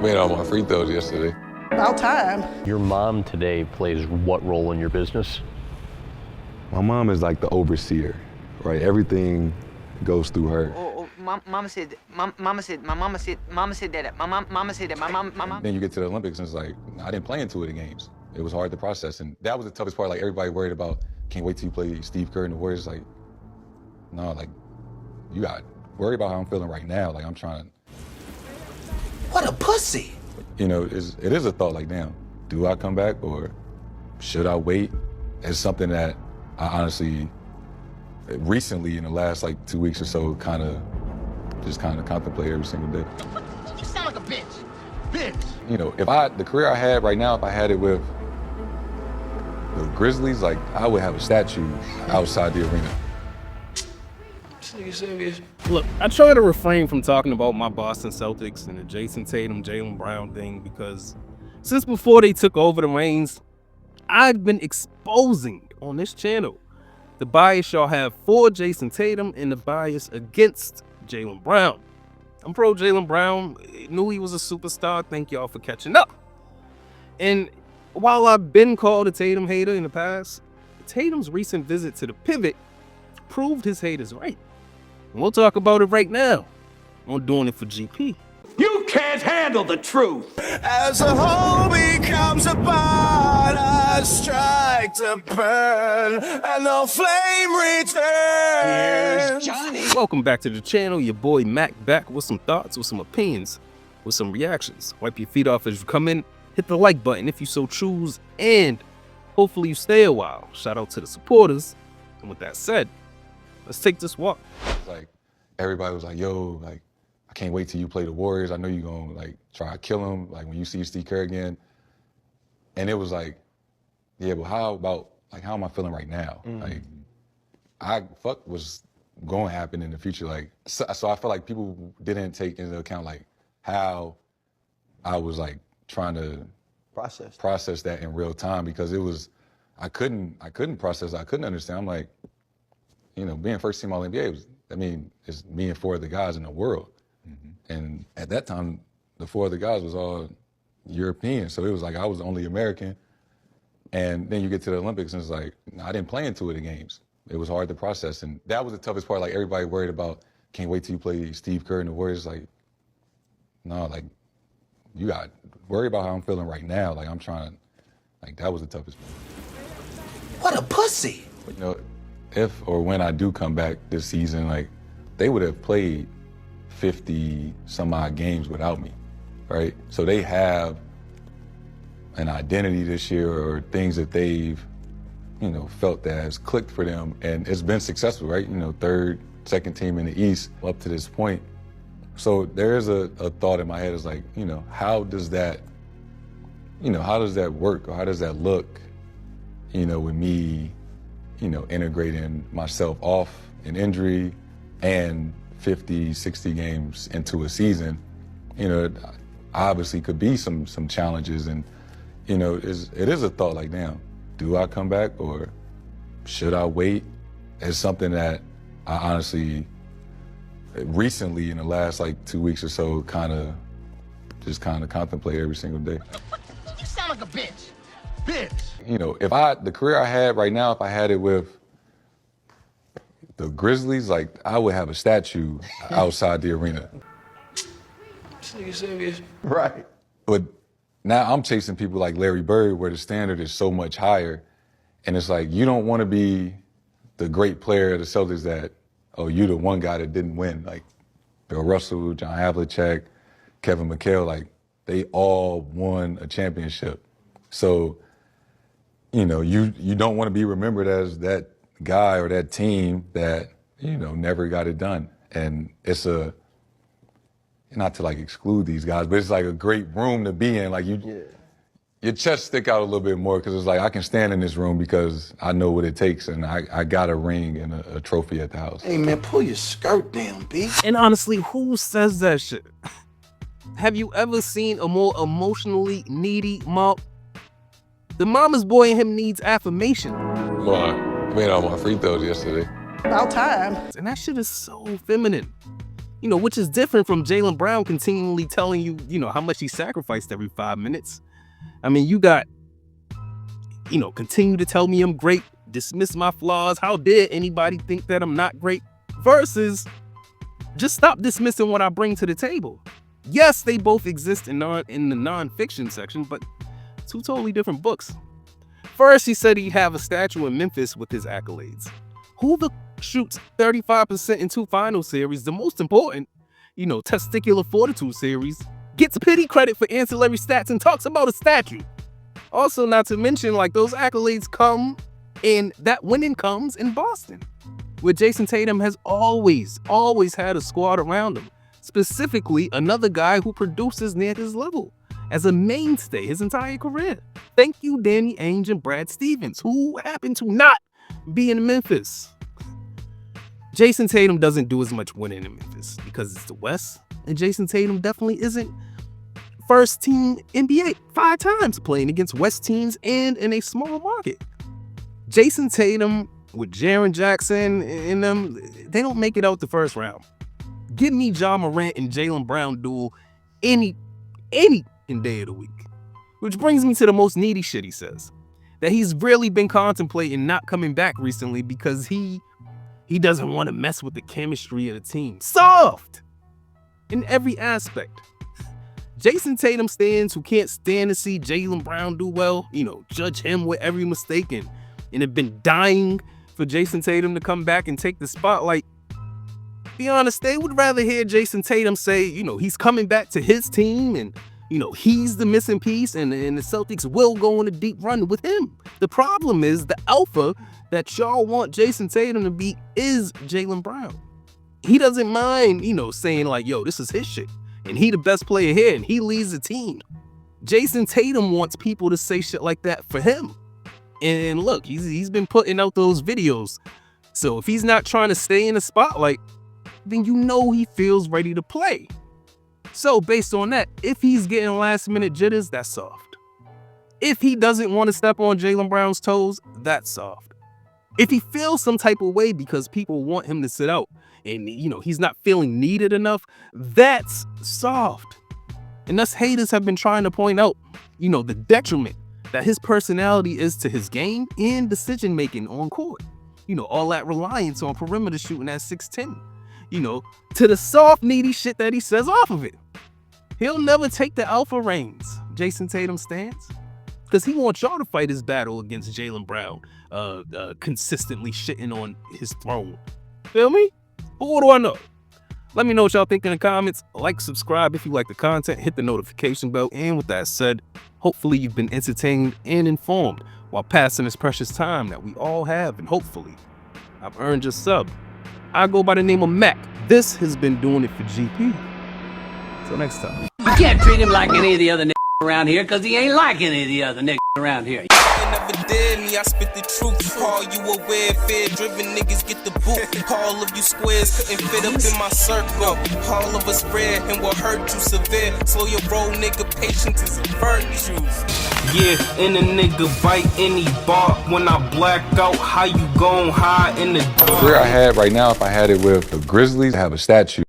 Made all my free throws yesterday. About time. Your mom today plays what role in your business? My mom is like the overseer, right? Everything goes through her. Mama said that. Then you get to the Olympics and it's like, I didn't play in 2 of the games. It was hard to process. And that was the toughest part. Like everybody worried about, can't wait till you play Steve Kerr and the Warriors. Like, no, like, you got worry about how I'm feeling right now. Like I'm trying to. What a pussy. You know, it is a thought like, damn, do I come back or should I wait? It's something that I honestly, recently in the last like 2 weeks or so, kind of contemplate every single day. You sound like a bitch. Bitch. You know, the career I had right now, if I had it with the Grizzlies, like I would have a statue outside the arena. Look, I try to refrain from talking about my Boston Celtics and the Jayson Tatum, Jaylen Brown thing because since before they took over the reins, I've been exposing on this channel the bias y'all have for Jayson Tatum and the bias against Jaylen Brown. I'm pro Jaylen Brown, knew he was a superstar, thank y'all for catching up. And while I've been called a Tatum hater in the past, Tatum's recent visit to the pivot proved his haters right. And we'll talk about it right now on Doing It for GP. You can't handle the truth. As the whole becomes a part, I strike to burn, and the flame returns. Johnny. Welcome back to the channel. Your boy Mac back with some thoughts, with some opinions, with some reactions. Wipe your feet off as you come in. Hit the like button if you so choose, and hopefully you stay a while. Shout out to the supporters. And with that said, let's take this walk. Like everybody was like, yo, like I can't wait till you play the Warriors. I know you're gonna like try to kill him, like when you see Steve Kerr again. And it was like, yeah, but how am I feeling right now? Like what's gonna happen in the future? Like so I feel like people didn't take into account like how I was like trying to process that in real time, because it was I couldn't process it. I couldn't understand. I'm like, you know, being first team All-NBA it's me and 4 other guys in the world. And at that time, the 4 other guys was all European. So it was like I was the only American. And then you get to the Olympics and it's like, I didn't play in 2 of the games. It was hard to process. And that was the toughest part. Like everybody worried about, can't wait till you play Steve Kerr and the Warriors. Like, no, like you got worry about how I'm feeling right now. Like I'm trying to, like that was the toughest part. What a pussy. You know, if or when I do come back this season, like they would have played 50 some odd games without me, right? So they have an identity this year or things that they've, you know, felt that has clicked for them, and it's been successful, right? You know, 3rd, 2nd team in the East up to this point. So there is a thought in my head is like, you know, how does that work, or how does that look, you know, with me, you know, integrating myself off an injury and 50, 60 games into a season. You know, obviously could be some challenges, and, you know, it is a thought like, damn, do I come back or should I wait? It's something that I honestly, recently in the last like 2 weeks or so, kind of contemplate every single day. You sound like a bitch. Bitch. You know, the career I had right now, if I had it with the Grizzlies, like I would have a statue outside the arena. Right. But now I'm chasing people like Larry Bird, where the standard is so much higher. And it's like, you don't want to be the great player of the Celtics that, oh, you the one guy that didn't win. Like Bill Russell, John Havlicek, Kevin McHale, like they all won a championship. So, you know, you don't want to be remembered as that guy or that team that, you know, never got it done. And it's not to like exclude these guys, but it's like a great room to be in. Like your chest stick out a little bit more, because it's like I can stand in this room because I know what it takes, and I got a ring and a trophy at the house. Hey man, pull your skirt down, B. And honestly, who says that shit? Have you ever seen a more emotionally needy mom? The mama's boy in him needs affirmation. Well, I made all my free throws yesterday. About time. And that shit is so feminine. which is different from Jaylen Brown continually telling you, how much he sacrificed every 5 minutes. I mean, you got, continue to tell me I'm great, dismiss my flaws. How dare anybody think that I'm not great? Versus, just stop dismissing what I bring to the table. Yes, they both exist in the nonfiction section, but two totally different books. First, he said he'd have a statue in Memphis with his accolades. Who shoots 35% in 2 final series, the most important, testicular fortitude series, gets pity credit for ancillary stats and talks about a statue. Also, not to mention, those accolades come in, that winning comes in Boston, where Jayson Tatum has always had a squad around him. Specifically, another guy who produces near his level as a mainstay his entire career. Thank you, Danny Ainge and Brad Stevens, who happen to not be in Memphis. Jayson Tatum doesn't do as much winning in Memphis because it's the West, and Jayson Tatum definitely isn't first team NBA 5 times playing against West teams and in a small market. Jayson Tatum with Jaren Jackson and them, they don't make it out the first round. Give me Ja Morant and Jaylen Brown duel any day of the week. Which brings me to the most needy shit he says. That he's really been contemplating not coming back recently because he doesn't want to mess with the chemistry of the team. Soft! In every aspect. Jayson Tatum stands who can't stand to see Jaylen Brown do well, judge him with every mistake and have been dying for Jayson Tatum to come back and take the spotlight. Be honest, they would rather hear Jayson Tatum say, he's coming back to his team and, he's the missing piece and the Celtics will go on a deep run with him. The problem is the alpha that y'all want Jayson Tatum to be is Jaylen Brown. He doesn't mind, saying this is his shit. And he the best player here and he leads the team. Jayson Tatum wants people to say shit like that for him. And look, he's been putting out those videos. So if he's not trying to stay in the spotlight, then he feels ready to play. So based on that, if he's getting last minute jitters, that's soft. If he doesn't want to step on Jaylen Brown's toes, that's soft. If he feels some type of way because people want him to sit out and he's not feeling needed enough, that's soft. And us haters have been trying to point out, the detriment that his personality is to his game and decision making on court. All that reliance on perimeter shooting at 6'10". To the soft, needy shit that he says off of it. He'll never take the alpha reins, Jayson Tatum stands. Because he wants y'all to fight his battle against Jaylen Brown, consistently shitting on his throne. Feel me? But what do I know? Let me know what y'all think in the comments. Like, subscribe if you like the content, hit the notification bell. And with that said, hopefully you've been entertained and informed while passing this precious time that we all have. And hopefully I've earned your sub. I go by the name of Mac. This has been Doing It for GP. Till next time. You can't treat him like any of the other niggas around here because he ain't like any of the other niggas around here. You never did me, I spit the truth. Call you aware, fear-driven niggas get the boot. All of you squares couldn't fit up in my circle. All of us rare and will hurt you severe. Slow your roll, nigga, patience is a virtue. Yeah, and a nigga bite any bark when I black out. How you gon' hide in the dark? The career I had right now, if I had it with the Grizzlies, I have a statue.